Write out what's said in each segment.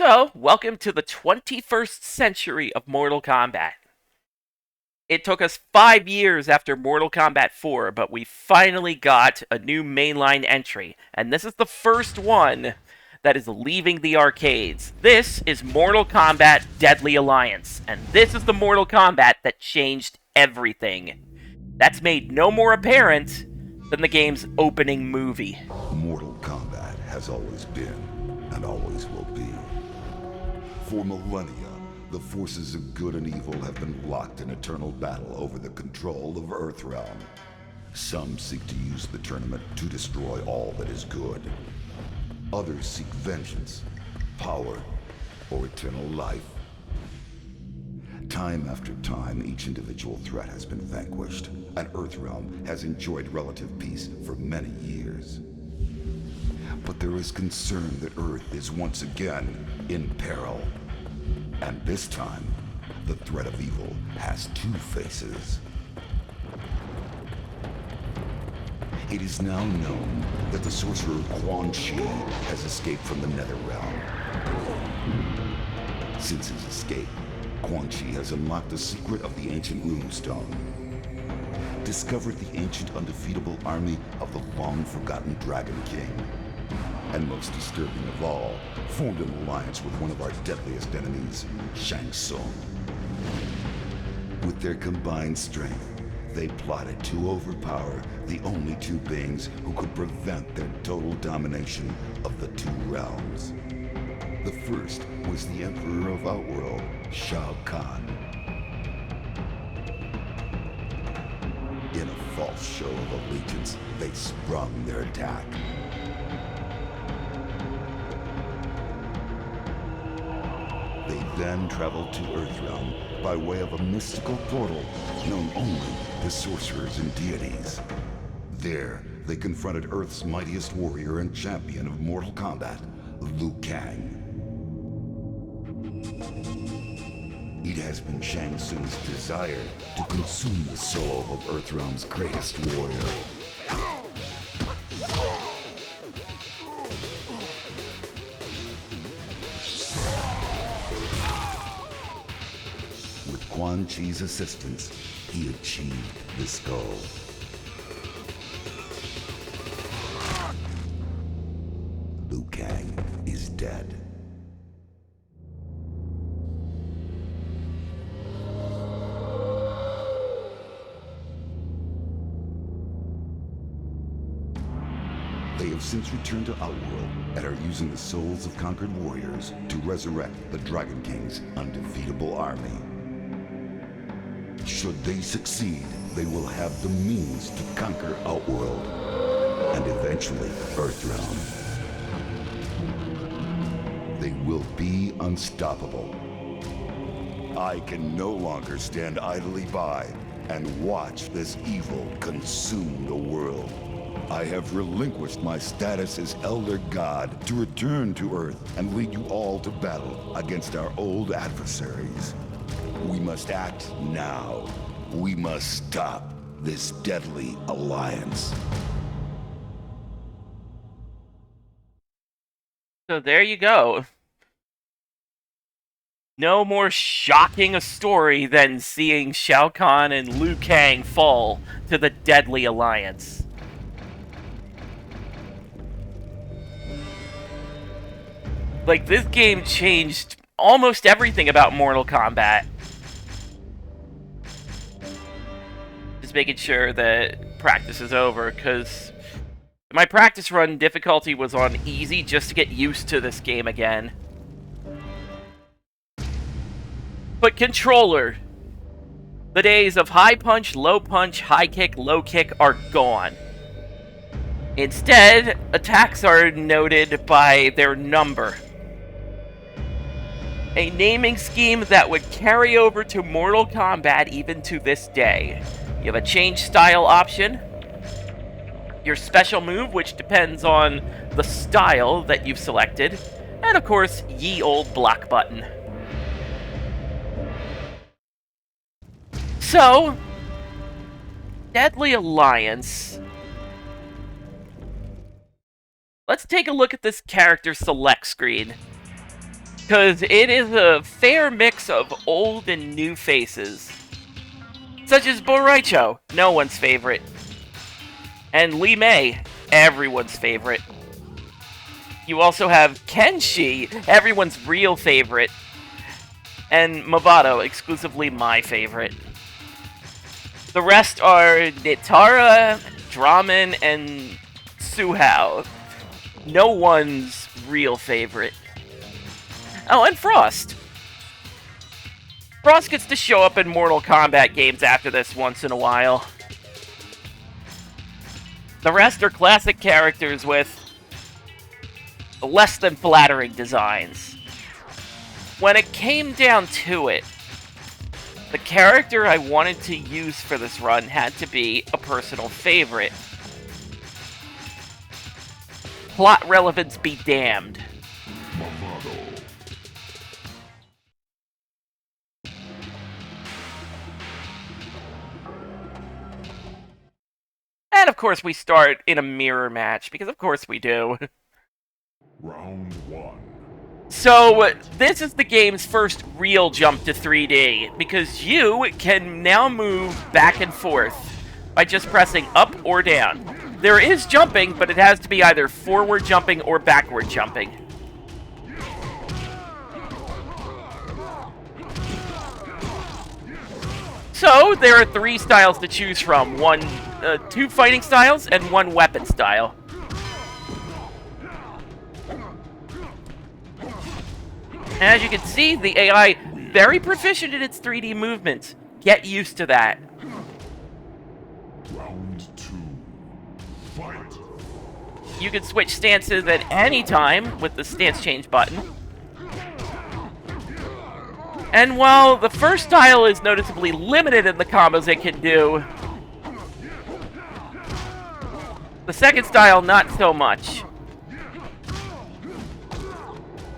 So, welcome to the 21st century of Mortal Kombat. It took us 5 years after Mortal Kombat 4, but we finally got a new mainline entry, and this is the first one that is leaving the arcades. This is Mortal Kombat Deadly Alliance, and this is the Mortal Kombat that changed everything. That's made no more apparent than the game's opening movie. Mortal Kombat has always been, and always will be. For millennia, the forces of good and evil have been locked in eternal battle over the control of Earthrealm. Some seek to use the tournament to destroy all that is good. Others seek vengeance, power, or eternal life. Time after time, each individual threat has been vanquished, and Earthrealm has enjoyed relative peace for many years. But there is concern that Earth is once again in peril. And this time, the threat of evil has two faces. It is now known that the sorcerer Quan Chi has escaped from the Netherrealm. Since his escape, Quan Chi has unlocked the secret of the ancient runestone, discovered the ancient undefeatable army of the long-forgotten Dragon King, and most disturbing of all, formed an alliance with one of our deadliest enemies, Shang Tsung. With their combined strength, they plotted to overpower the only two beings who could prevent their total domination of the two realms. The first was the Emperor of Outworld, Shao Kahn. In a false show of allegiance, they sprung their attack. They then traveled to Earthrealm by way of a mystical portal known only to sorcerers and deities. There, they confronted Earth's mightiest warrior and champion of Mortal Kombat, Liu Kang. It has been Shang Tsung's desire to consume the soul of Earthrealm's greatest warrior. With Quan Chi's assistance, he achieved this goal. Liu Kang is dead. They have since returned to Outworld and are using the souls of conquered warriors to resurrect the Dragon King's undefeatable army. Should they succeed, they will have the means to conquer Outworld and eventually Earthrealm. They will be unstoppable. I can no longer stand idly by and watch this evil consume the world. I have relinquished my status as Elder God to return to Earth and lead you all to battle against our old adversaries. We must act now. We must stop this deadly alliance. So there you go. No more shocking a story than seeing Shao Kahn and Liu Kang fall to the Deadly Alliance. Like, this game changed almost everything about Mortal Kombat. Just making sure that practice is over, because my practice run difficulty was on easy just to get used to this game again. But controller, the days of high punch, high kick, low kick are gone. Instead, attacks are noted by their number. A naming scheme that would carry over to Mortal Kombat even to this day. You have a change style option, your special move, which depends on the style that you've selected, and of course, ye old block button. So, Deadly Alliance. Let's take a look at this character select screen. because it is a fair mix of old and new faces, such as Boraicho, no one's favorite, and Li Mei, everyone's favorite. You also have Kenshi, everyone's real favorite, and Mavado, exclusively my favorite. The rest are Nitara, Draman, and Suhao. No one's real favorite. Oh, and Frost. Frost gets to show up in Mortal Kombat games after this once in a while. The rest are classic characters with less than flattering designs. When it came down to it, the character I wanted to use for this run had to be a personal favorite. Plot relevance be damned. Mavado. And of course we start in a mirror match, because of course we do. Round 1. So, this is the game's first real jump to 3D, because you can now move back and forth by just pressing up or down. There is jumping, but it has to be either forward jumping or backward jumping. So, there are 3 styles to choose from. 2 fighting styles and 1 weapon style. As you can see, the AI very proficient in its 3D movements. Get used to that. Round 2. Fight. You can switch stances at any time with the stance change button. And while the first style is noticeably limited in the combos it can do, the second style not so much.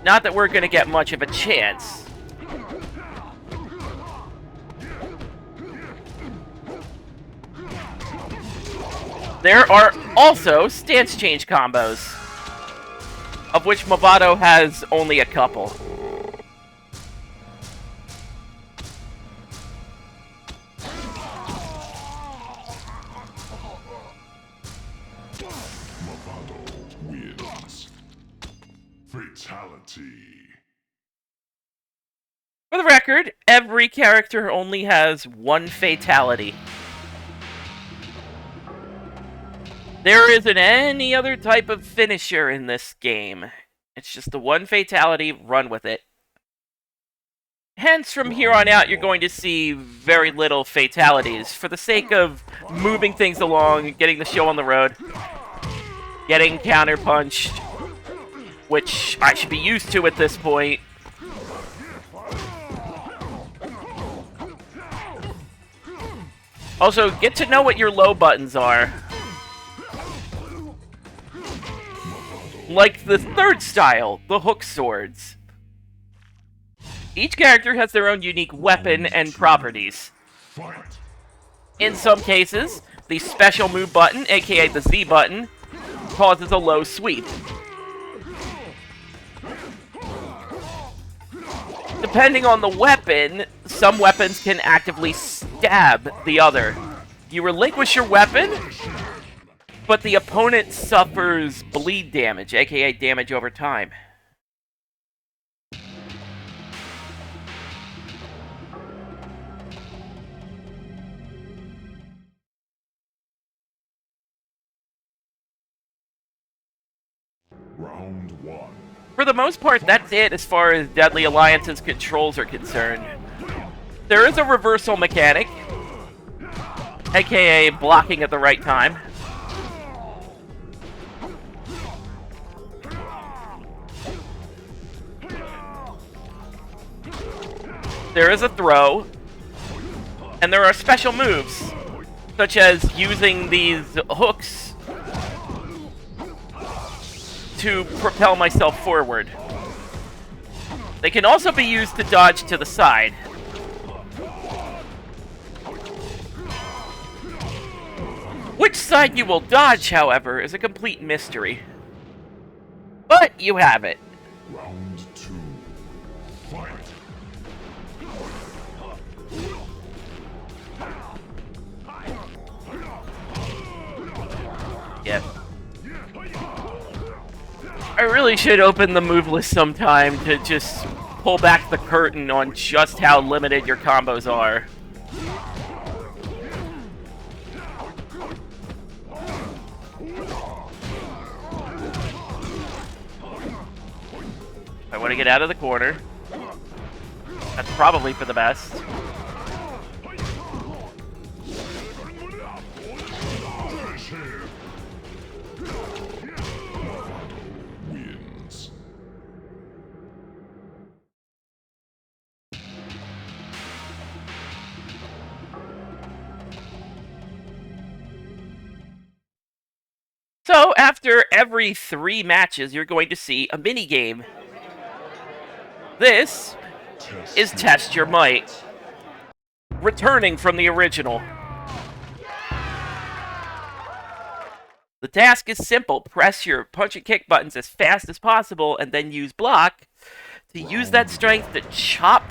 Not that we're gonna get much of a chance. There are also stance change combos, of which Mavado has only a couple. Mavado wins. Fatality. For the record, every character only has 1 fatality. There isn't any other type of finisher in this game. It's just the 1 fatality, run with it. Hence, from here on out, you're going to see very little fatalities, for the sake of moving things along, getting the show on the road, getting counterpunched, which I should be used to at this point. Also, get to know what your low buttons are. Like the third style, the hook swords. Each character has their own unique weapon and properties. Fight. In some cases, the special move button, aka the Z button, causes a low sweep. Depending on the weapon, some weapons can actively stab the other. You relinquish your weapon, but the opponent suffers bleed damage, aka damage over time. Round 1. For the most part, that's it as far as Deadly Alliance's controls are concerned. There is a reversal mechanic, aka blocking at the right time. There is a throw, and there are special moves, such as using these hooks to propel myself forward. They can also be used to dodge to the side. Which side you will dodge, however, is a complete mystery. But you have it. Round 2. Yep. I really should open the move list sometime to just pull back the curtain on just how limited your combos are. I want to get out of the corner. That's probably for the best. So, after every 3 matches, you're going to see a mini-game. This is Test Your Might, returning from the original. The task is simple. Press your punch and kick buttons as fast as possible, and then use block to use that strength to chop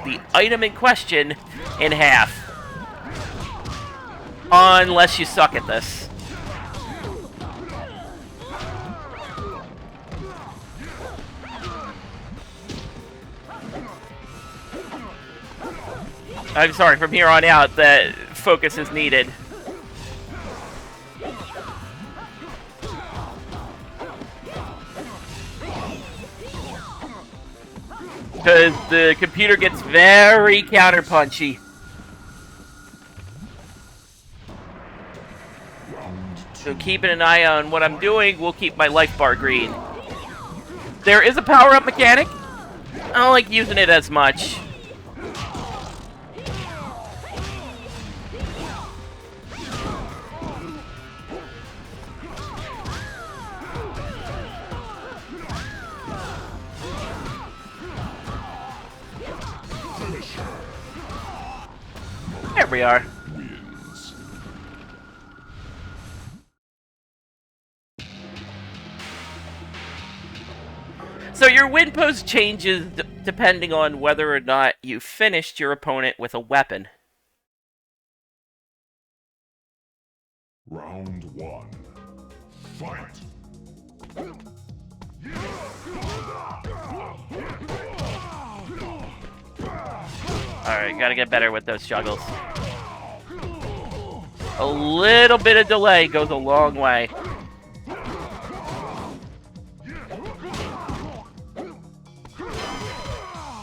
the item in question in half. Unless you suck at this. I'm sorry, from here on out, the focus is needed. Because the computer gets very counter-punchy. So keeping an eye on what I'm doing will keep my life bar green. There is a power-up mechanic. I don't like using it as much. There we are. So your win pose changes depending on whether or not you finished your opponent with a weapon. Round 1. Fight! Alright, gotta get better with those juggles. A little bit of delay goes a long way.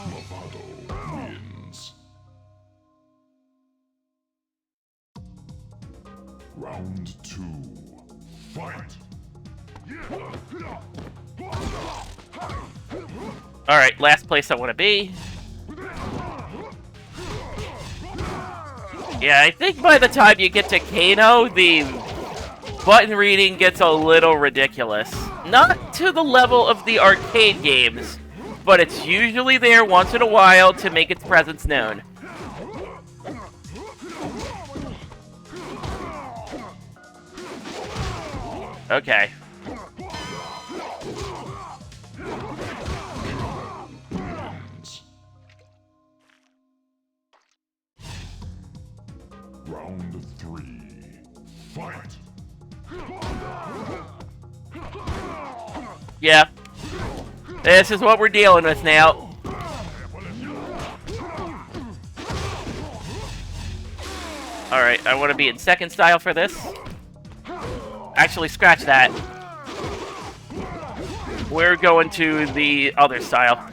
Mavado wins. Round 2. Fight! Alright, last place I want to be. Yeah, I think by the time you get to Kano, the button reading gets a little ridiculous. Not to the level of the arcade games, but it's usually there once in a while to make its presence known. Okay. Round 3. Fight! Yeah. This is what we're dealing with now. Alright, I want to be in second style for this. Actually, scratch that. We're going to the other style.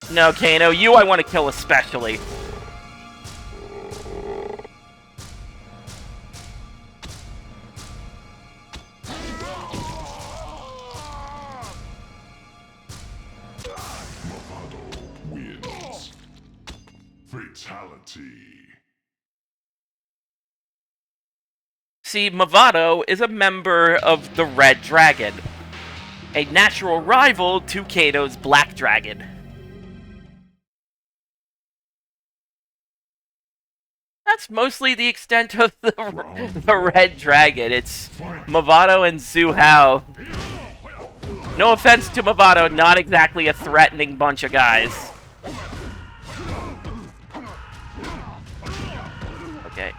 No, Kano, you I want to kill especially. Mavado wins. Fatality. See, Mavado is a member of the Red Dragon, a natural rival to Kano's Black Dragon. That's mostly the extent of the Red Dragon. It's Mavado and Zhu Hao. No offense to Mavado, not exactly a threatening bunch of guys. Okay.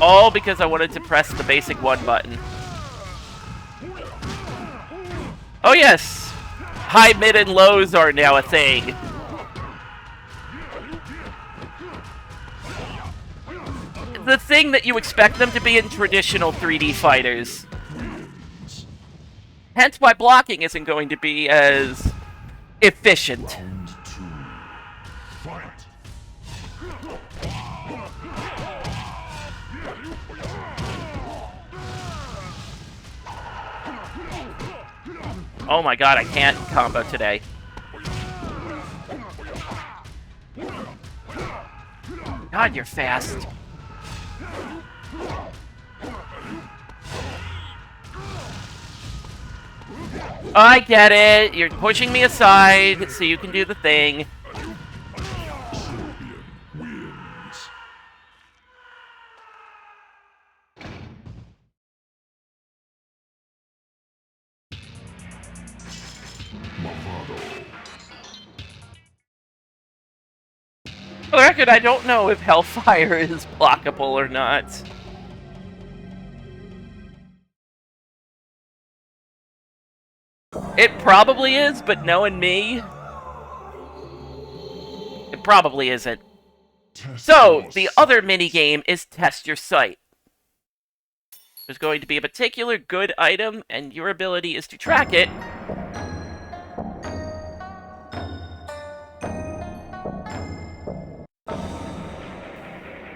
All because I wanted to press the basic 1 button. Oh yes! High, mid, and lows are now a thing. The thing that you expect them to be in traditional 3D fighters. Hence why blocking isn't going to be as efficient. Round 2. Fight! Oh my god, I can't combo today. God, you're fast. I get it. You're pushing me aside so you can do the thing. Champion wins. Mavado. For the record, I don't know if Hellfire is blockable or not. It probably is, but knowing me, it probably isn't. So, the other minigame is Test Your Sight. There's going to be a particular good item, and your ability is to track it.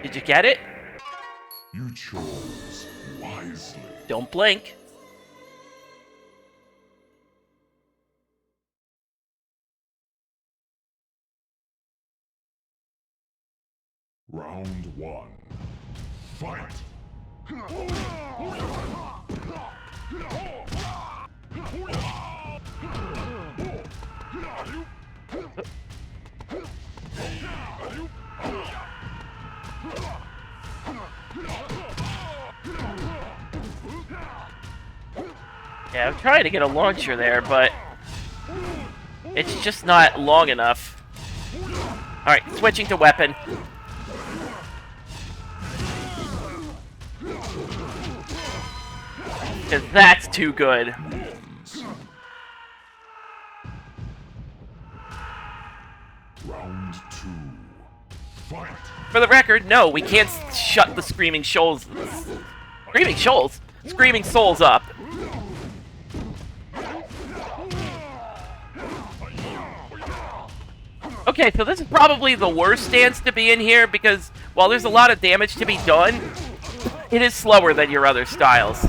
Did you get it? You chose wisely. Don't blink. Round 1. Fight! Yeah, I'm trying to get a launcher there, but it's just not long enough. Alright, switching to weapon. Because that's too good. Round 2. Fight! For the record, no, we can't shut the Screaming Souls. Screaming Souls? Screaming Souls up. Okay, so this is probably the worst stance to be in here because while there's a lot of damage to be done, it is slower than your other styles.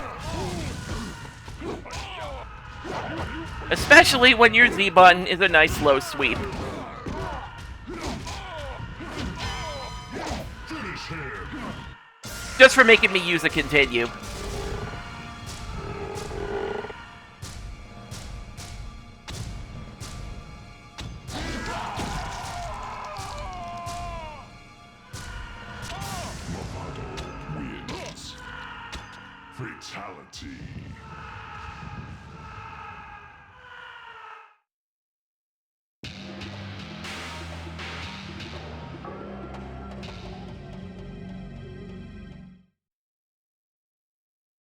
Especially when your Z button is a nice low sweep. Finish him! Just for making me use a continue. Mavado wins. Fatality.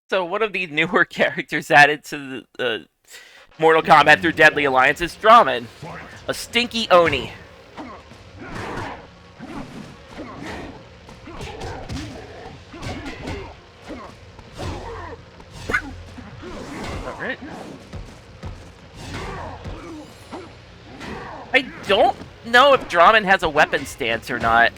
So one of the newer characters added to the Mortal Kombat through Deadly Alliance is Draman, Fight! a stinky Oni. Alright. I don't know if Draman has a weapon stance or not.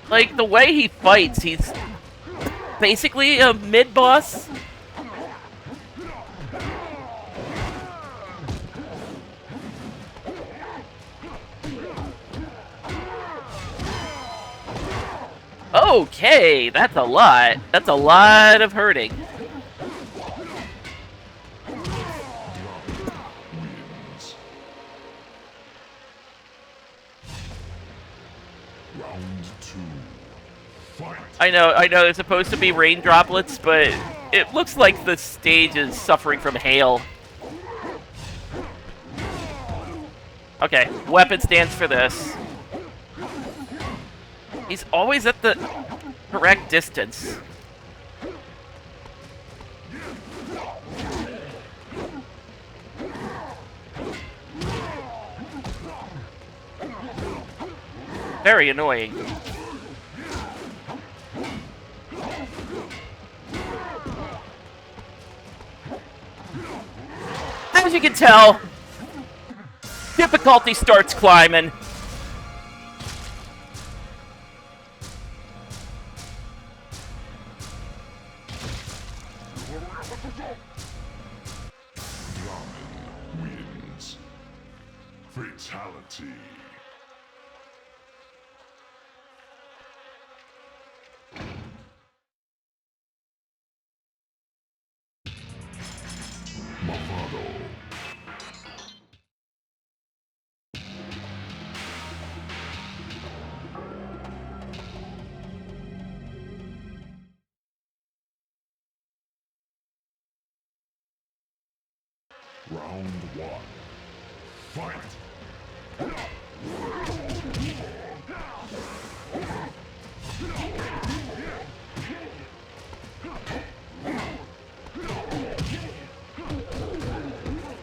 Like, the way he fights, he's basically a mid-boss. Okay, that's a lot. That's a lot of hurting. Wins. Round 2. I know, it's supposed to be rain droplets, but it looks like the stage is suffering from hail. Okay, weapon stance for this. He's always at the correct distance. Very annoying. As you can tell, difficulty starts climbing. Wins. Fatality. Mavado. Round one. Fight!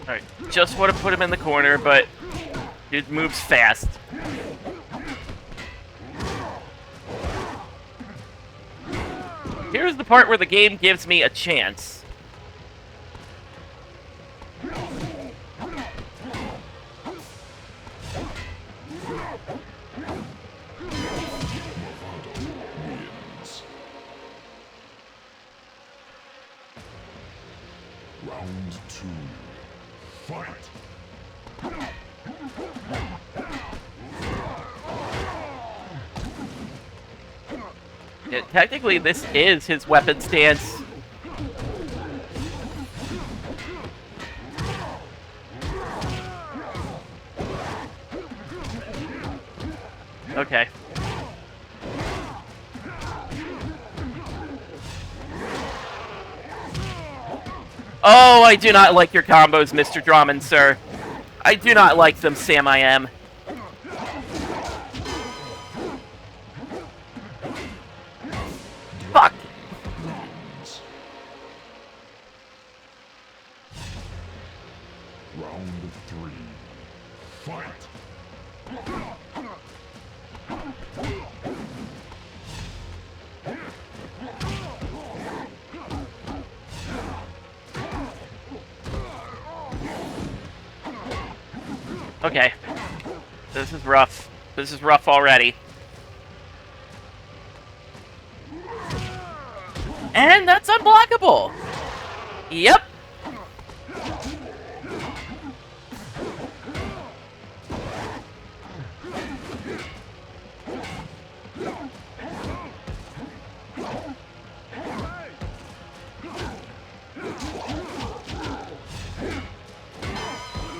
Alright, just want to put him in the corner, but dude moves fast. Here's the part where the game gives me a chance. Round two. Fight! Yeah, technically, this is his weapon stance. Okay. Oh, I do not like your combos, Mr. Drummond, sir. I do not like them, Sam I am. Fuck! Round three. Fight! Okay. This is rough. This is rough already. And that's unblockable! Yep!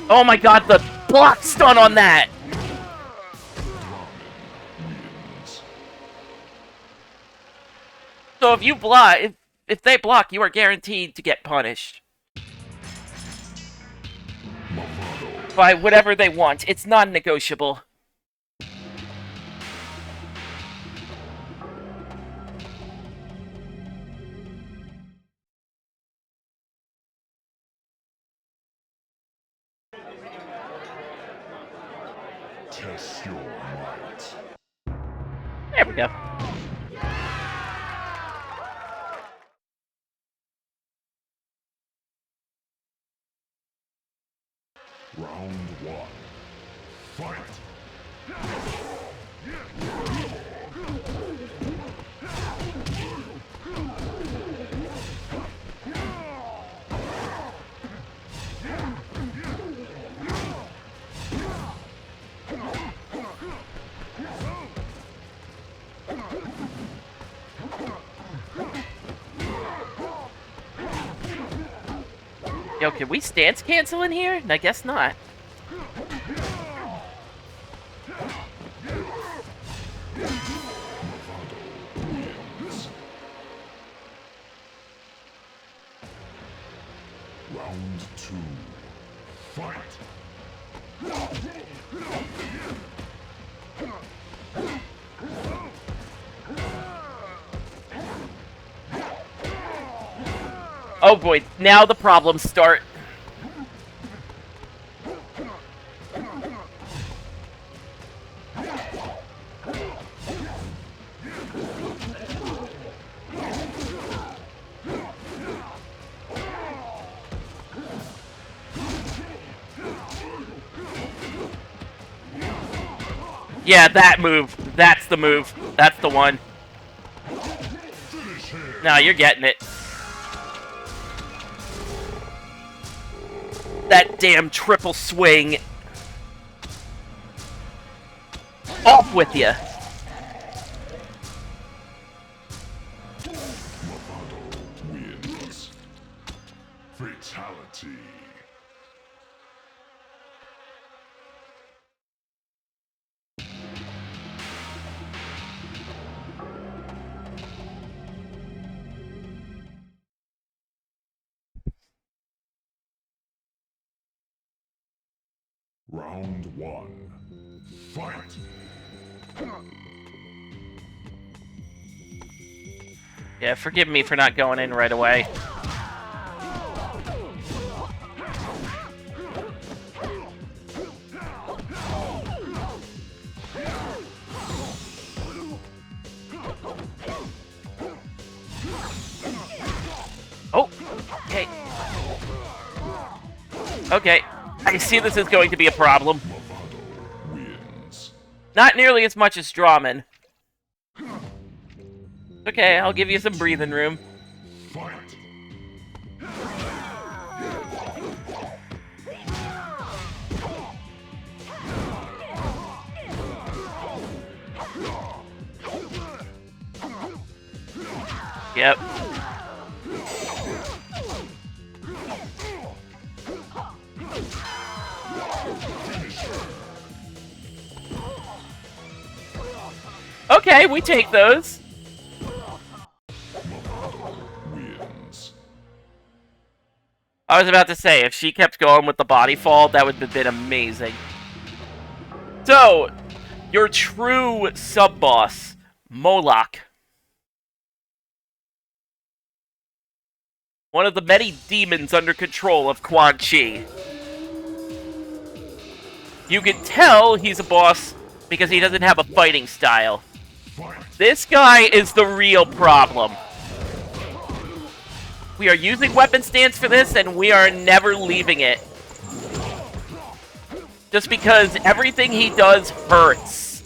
Oh my god, the block stun on that! So if you block, if they block, you are guaranteed to get punished. By whatever they want. It's non-negotiable. Test your might. There we go. Round one. Fight! Yo, can we stance cancel in here? I guess not. Fight! Oh boy, now the problems start. Yeah, that move. That's the move. That's the one. No, you're getting it. That damn triple swing. Off with you. Mavado wins. Fatality. Round 1. Fight! Yeah, forgive me for not going in right away. Oh, okay. Okay, I see this is going to be a problem. Mavado wins. Not nearly as much as Strawman. Okay, I'll give you some breathing room. Fight! Yep. Okay, we take those. Mavado wins. I was about to say, if she kept going with the body fall, that would have been amazing. So, your true sub-boss, Moloch. One of the many demons under control of Quan Chi. You can tell he's a boss because he doesn't have a fighting style. Fight! This guy is the real problem. We are using weapon stance for this, and we are never leaving it. Just because everything he does hurts.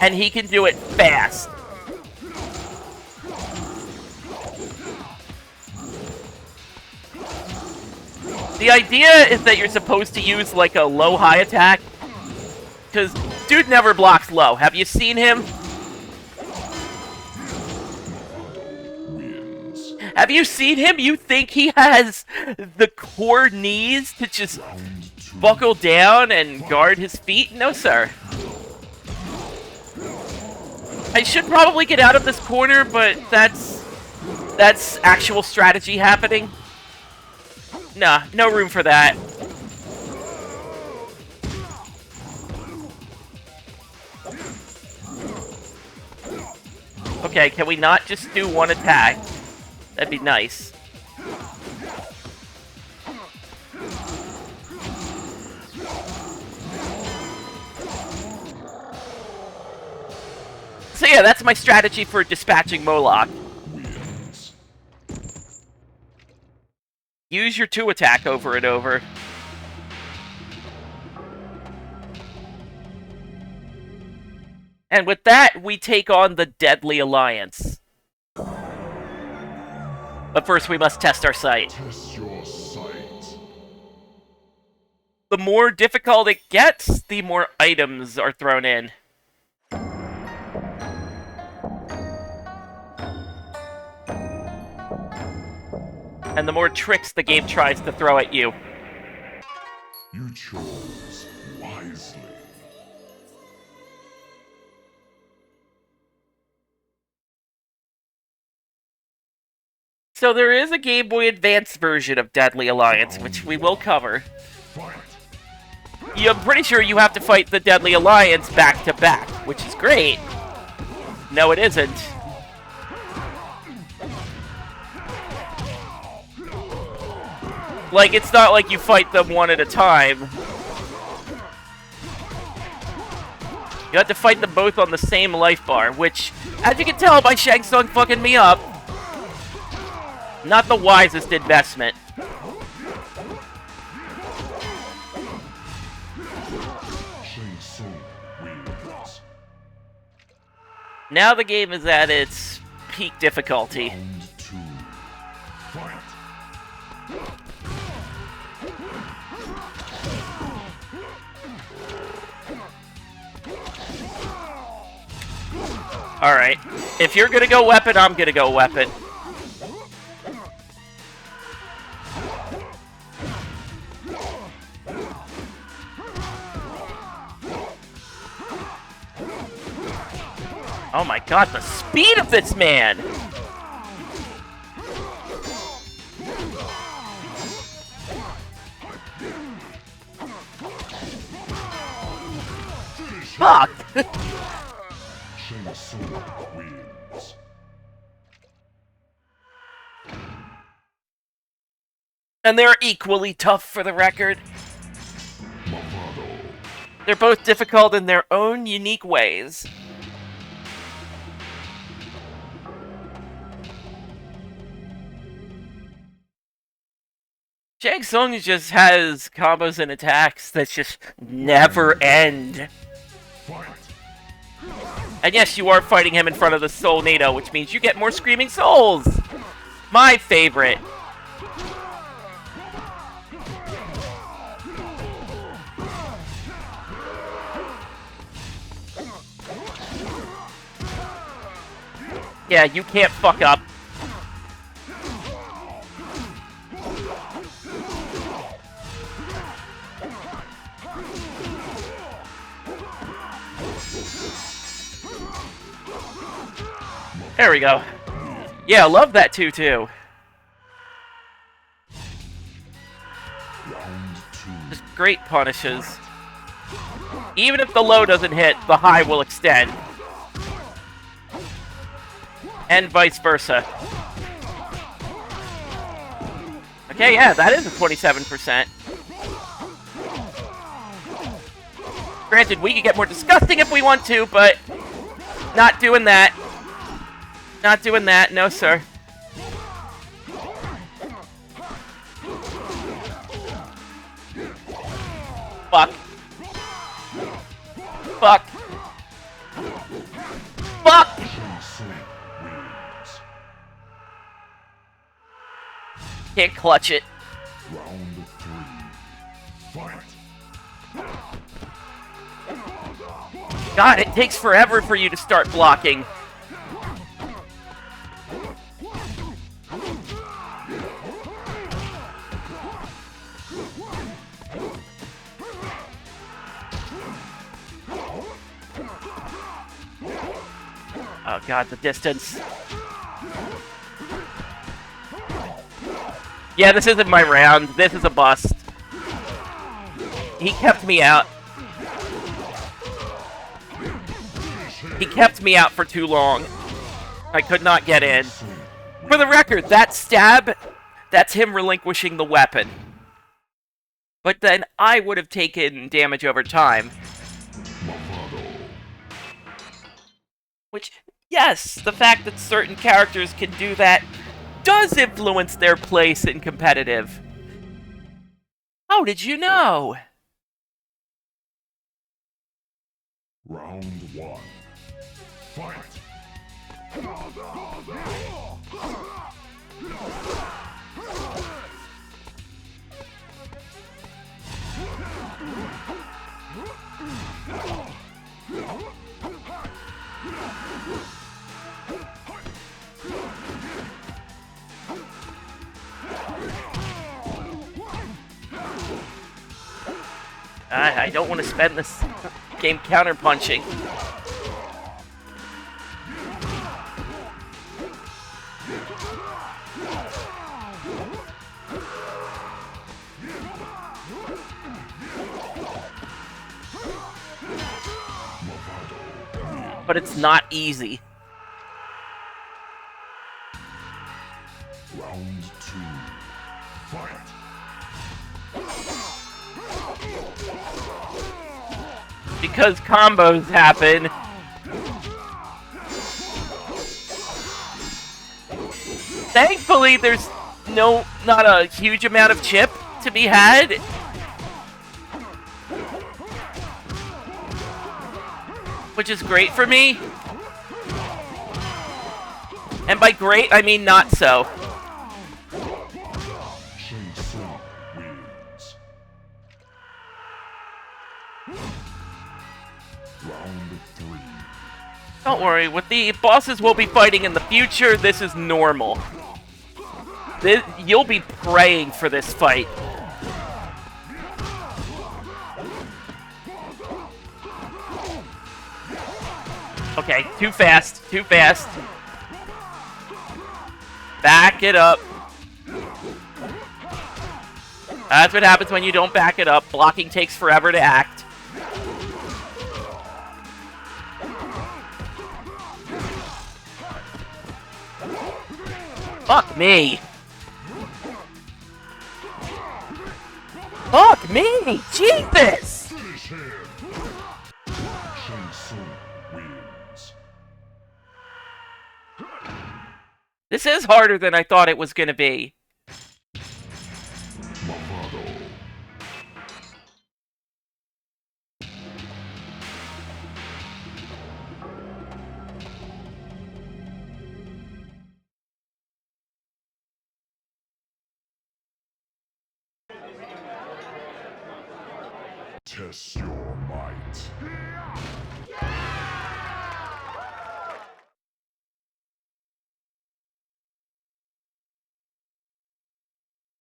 And he can do it fast. The idea is that you're supposed to use like a low-high attack. Because dude never blocks low. Have you seen him? Wins. Have you seen him? You think he has the core knees to just Round 2. buckle down and guard his feet? No, sir. I should probably get out of this corner, but that's actual strategy happening. Nah, no room for that. Okay, can we not just do one attack? That'd be nice. So yeah, that's my strategy for dispatching Moloch. Wins. Use your 2 attack over and over. And with that, we take on the Deadly Alliance. But first, we must test our sight. Test your sight. The more difficult it gets, the more items are thrown in. And the more tricks the game tries to throw at you. You chose wisely. So there is a Game Boy Advance version of Deadly Alliance, which we will cover. Yeah, I'm pretty sure you have to fight the Deadly Alliance back to back, which is great. No, it isn't. Like, it's not like you fight them one at a time. You have to fight them both on the same life bar, which, as you can tell by Shang Tsung fucking me up, not the wisest investment. Shang Tsung wins. Now the game is at its peak difficulty. Round 2. Fight. Alright. If you're gonna go weapon, I'm gonna go weapon. Oh my god, the speed of this man! Fuck! Shang Tsung wins. And they're equally tough for the record. Mavado. They're both difficult in their own unique ways. Shang Tsung just has combos and attacks that just never end. Fight. And yes, you are fighting him in front of the Soul NATO, which means you get more Screaming Souls! My favorite. Yeah, you can't fuck up. There we go. Yeah, I love that 2-2. Round 2. Just great punishes. Even if the low doesn't hit, the high will extend. And vice versa. Okay, yeah, that is a 27%. Granted, we could get more disgusting if we want to, but not doing that. Not doing that, no sir. Fuck. Fuck. Fuck! Shang Tsung wins. Can't clutch it. Round 3. Fight. God, it takes forever for you to start blocking. Oh god, the distance. Yeah, this isn't my round. This is a bust. He kept me out. He kept me out for too long. I could not get in. For the record, that stab, that's him relinquishing the weapon. But then I would have taken damage over time. Which, yes, the fact that certain characters can do that does influence their place in competitive. How did you know? Round 1. Fight. I don't want to spend this game counter-punching. but it's not easy. Round 2. Fight! Because combos happen. Thankfully, there's not a huge amount of chip to be had. Which is great for me. And by great, I mean not so. Shang Tsung wins. Round 3. Don't worry, with the bosses we'll be fighting in the future, this is normal. You'll be praying for this fight. Okay, too fast, too fast. Back it up. That's what happens when you don't back it up. Blocking takes forever to act. Fuck me. Fuck me! Jesus! Finish him! Shang Tsung wins. This is harder than I thought it was gonna be. Mavado. Test your might.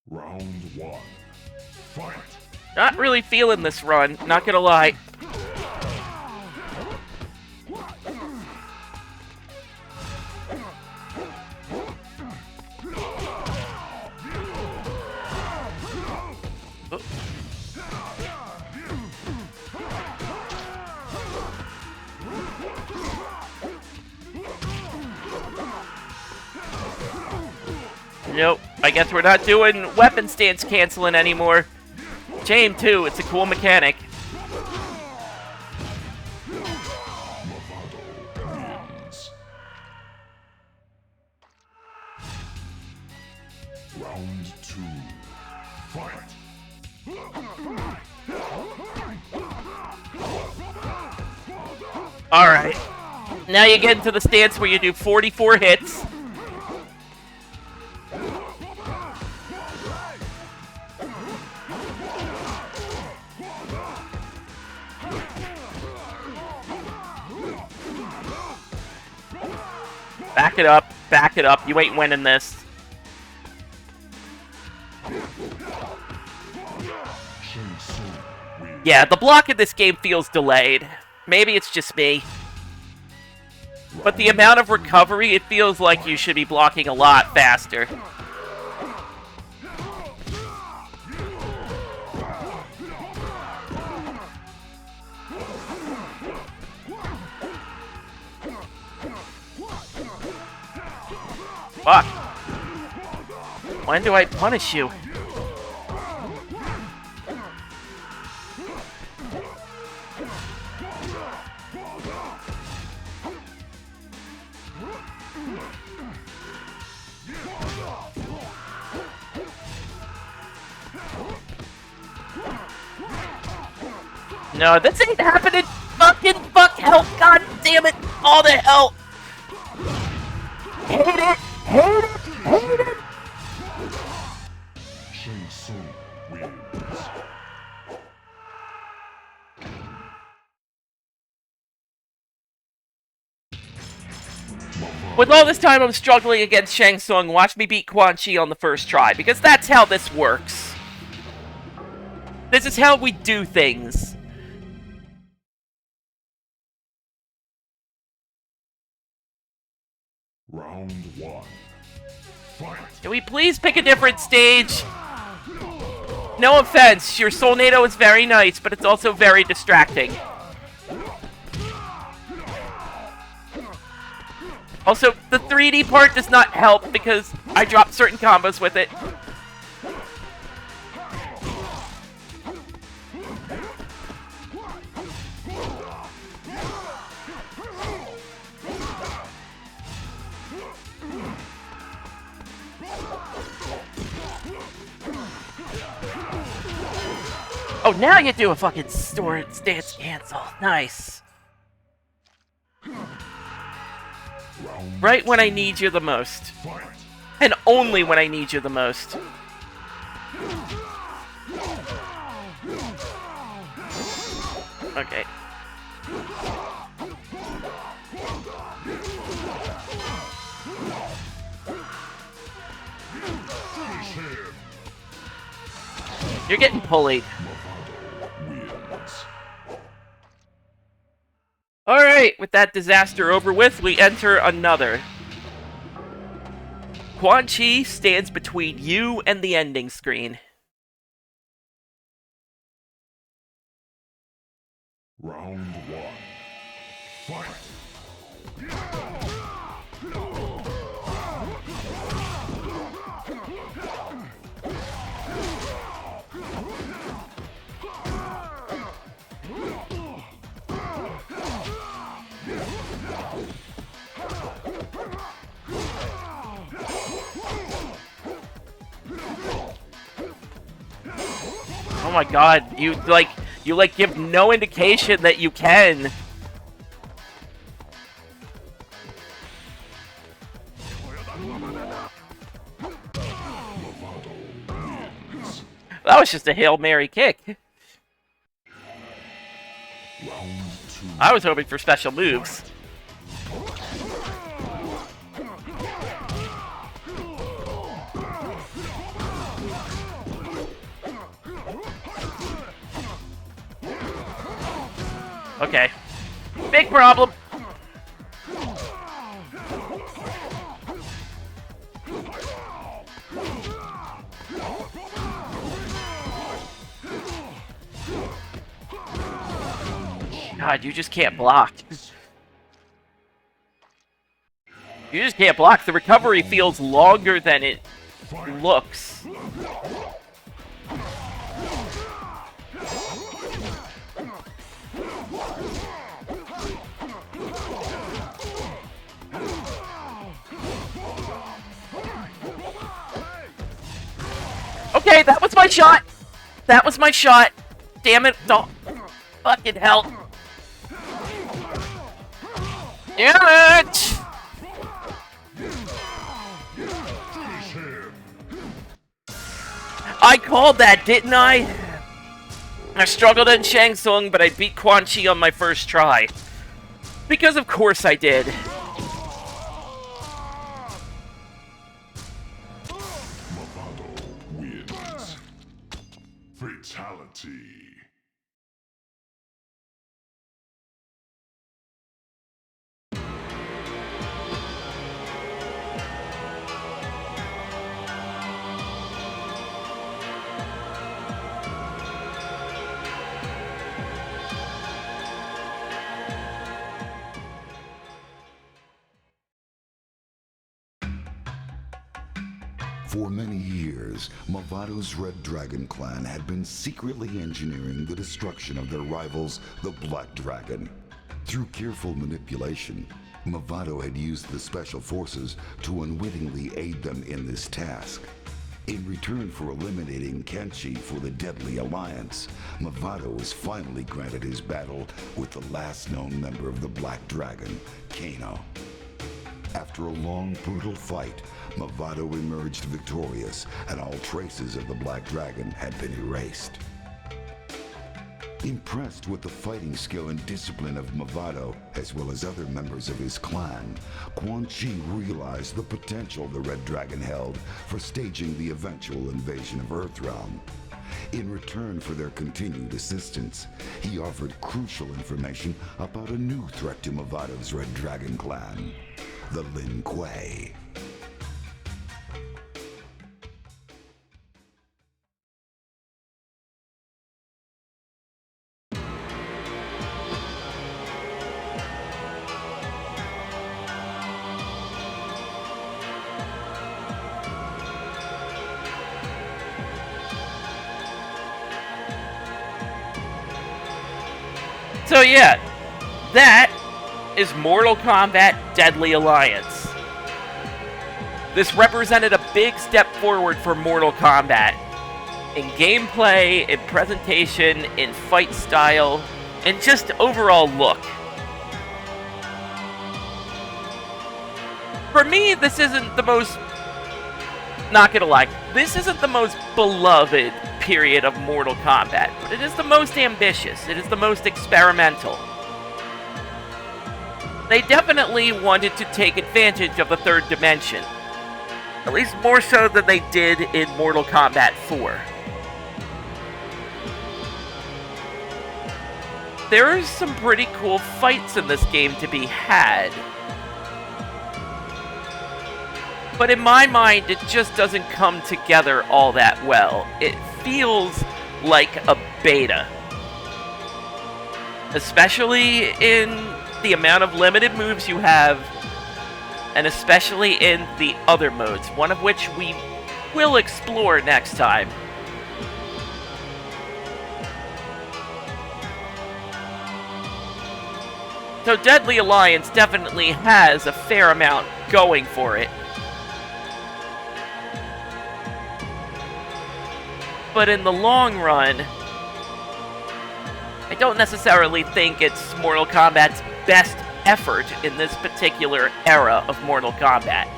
Round 1. Fight! Not really feeling this run, not gonna lie. Nope, I guess we're not doing weapon stance canceling anymore. Shame too, it's a cool mechanic. Mavado wins. Round 2. Fight! Alright. Now you get into the stance where you do 44 hits. Back it up, back it up. You ain't winning this. Shang Tsung wins. Yeah, the block in this game feels delayed. Maybe it's just me. But the amount of recovery, it feels like you should be blocking a lot faster. Fuck. When do I punish you? No, this ain't happening. Fuck hell. God damn it. All the hell. Hate it. Hate it. Hate it. Shang Tsung wins. With all this time I'm struggling against Shang Tsung, watch me beat Quan Chi on the first try, because that's how this works. This is how we do things. Round 1. Fight! Can we please pick a different stage? No offense, your Soulnado is very nice, but it's also very distracting. Also, the 3D part does not help because I dropped certain combos with it. Oh, now you do a fucking stance cancel. Nice. Right when I need you the most. And only when I need you the most. Okay. You're getting pulleyed. Alright, with that disaster over with, we enter another. Quan Chi stands between you and the ending screen. Round one. Fight! Oh my god, you give no indication that you can. That was just a Hail Mary kick. I was hoping for special moves. Okay. Big problem. God, you just can't block. You just can't block. The recovery feels longer than it looks. Okay, that was my shot. That was my shot. Damn it. No. Fucking hell. Damn it! I called that, didn't I? I struggled in Shang Tsung, but I beat Quan Chi on my first try. Because of course I did. Mavado wins. Fatality. For many years, Mavado's Red Dragon clan had been secretly engineering the destruction of their rivals, the Black Dragon. Through careful manipulation, Mavado had used the Special Forces to unwittingly aid them in this task. In return for eliminating Kenshi for the deadly alliance, Mavado was finally granted his battle with the last known member of the Black Dragon, Kano. After a long, brutal fight, Mavado emerged victorious, and all traces of the Black Dragon had been erased. Impressed with the fighting skill and discipline of Mavado, as well as other members of his clan, Quan Chi realized the potential the Red Dragon held for staging the eventual invasion of Earthrealm. In return for their continued assistance, he offered crucial information about a new threat to Mavado's Red Dragon clan, the Lin Kuei. So yeah, that is Mortal Kombat Deadly Alliance. This represented a big step forward for Mortal Kombat. In gameplay, in presentation, in fight style, and just overall look. For me, this isn't the most... Not gonna lie, this isn't the most beloved period of Mortal Kombat, but it is the most ambitious, it is the most experimental. They definitely wanted to take advantage of the third dimension. At least more so than they did in Mortal Kombat 4. There are some pretty cool fights in this game to be had. But in my mind, it just doesn't come together all that well. It feels like a beta. Especially in the amount of limited moves you have, and especially in the other modes, one of which we will explore next time. So Deadly Alliance definitely has a fair amount going for it. But in the long run, I don't necessarily think it's Mortal Kombat's best effort in this particular era of Mortal Kombat.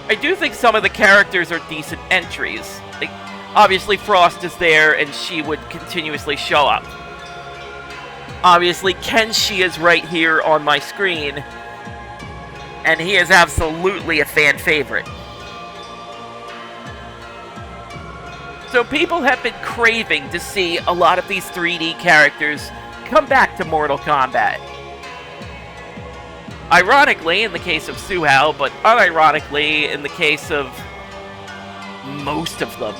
I do think some of the characters are decent entries. Like, obviously Frost is there and she would continuously show up. Obviously Kenshi is right here on my screen, and he is absolutely a fan favorite. So people have been craving to see a lot of these 3D characters come back to Mortal Kombat. Ironically, in the case of Suhao, but unironically, in the case of most of them.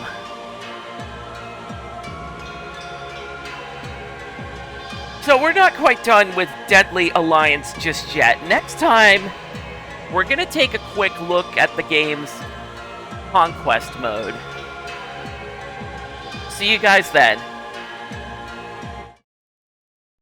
So we're not quite done with Deadly Alliance just yet. Next time, we're going to take a quick look at the game's Conquest mode. See you guys then.